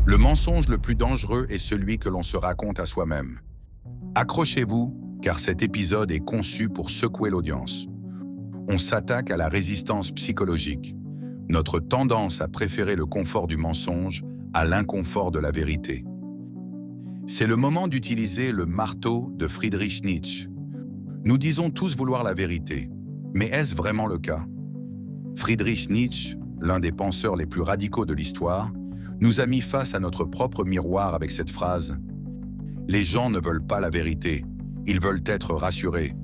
Le mensonge le plus dangereux est celui que l'on se raconte à soi-même. Accrochez-vous, car cet épisode est conçu pour secouer l'audience. On s'attaque à la résistance psychologique, notre tendance à préférer le confort du mensonge à l'inconfort de la vérité. C'est le moment d'utiliser le marteau de Friedrich Nietzsche. Nous disons tous vouloir la vérité, mais est-ce vraiment le cas? Friedrich Nietzsche, l'un des penseurs les plus radicaux de l'histoire, nous a mis face à notre propre miroir avec cette phrase « Les gens ne veulent pas la vérité, ils veulent être rassurés ».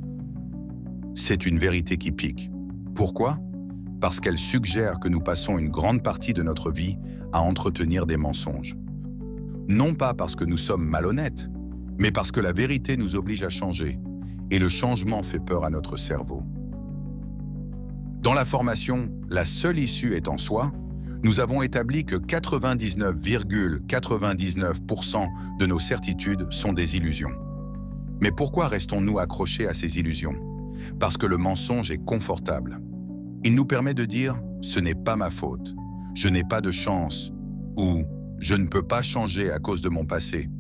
C'est une vérité qui pique. Pourquoi? Parce qu'elle suggère que nous passons une grande partie de notre vie à entretenir des mensonges. Non pas parce que nous sommes malhonnêtes, mais parce que la vérité nous oblige à changer, et le changement fait peur à notre cerveau. Dans la formation « La seule issue est en soi », nous avons établi que 99,99% de nos certitudes sont des illusions. Mais pourquoi restons-nous accrochés à ces illusions? Parce que le mensonge est confortable. Il nous permet de dire « ce n'est pas ma faute »,« je n'ai pas de chance » ou « je ne peux pas changer à cause de mon passé ».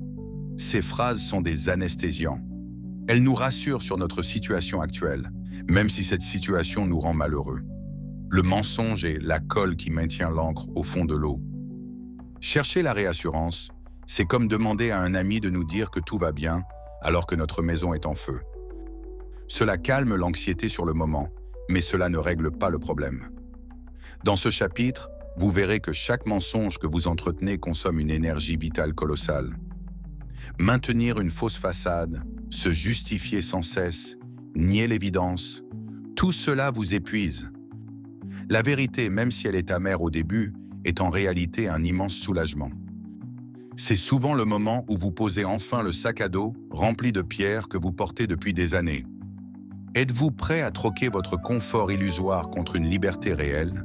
Ces phrases sont des anesthésiants. Elles nous rassurent sur notre situation actuelle, même si cette situation nous rend malheureux. Le mensonge est la colle qui maintient l'encre au fond de l'eau. Chercher la réassurance, c'est comme demander à un ami de nous dire que tout va bien alors que notre maison est en feu. Cela calme l'anxiété sur le moment, mais cela ne règle pas le problème. Dans ce chapitre, vous verrez que chaque mensonge que vous entretenez consomme une énergie vitale colossale. Maintenir une fausse façade, se justifier sans cesse, nier l'évidence, tout cela vous épuise. La vérité, même si elle est amère au début, est en réalité un immense soulagement. C'est souvent le moment où vous posez enfin le sac à dos rempli de pierres que vous portez depuis des années. Êtes-vous prêt à troquer votre confort illusoire contre une liberté réelle?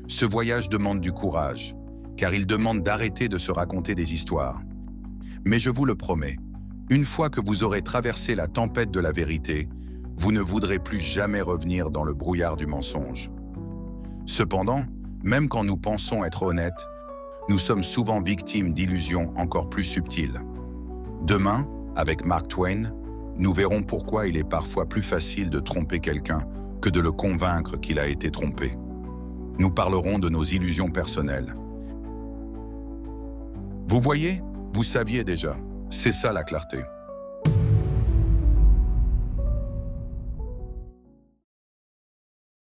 Ce voyage demande du courage, car il demande d'arrêter de se raconter des histoires. Mais je vous le promets, une fois que vous aurez traversé la tempête de la vérité, vous ne voudrez plus jamais revenir dans le brouillard du mensonge. Cependant, même quand nous pensons être honnêtes, nous sommes souvent victimes d'illusions encore plus subtiles. Demain, avec Mark Twain, nous verrons pourquoi il est parfois plus facile de tromper quelqu'un que de le convaincre qu'il a été trompé. Nous parlerons de nos illusions personnelles. Vous voyez, vous saviez déjà, c'est ça la clarté.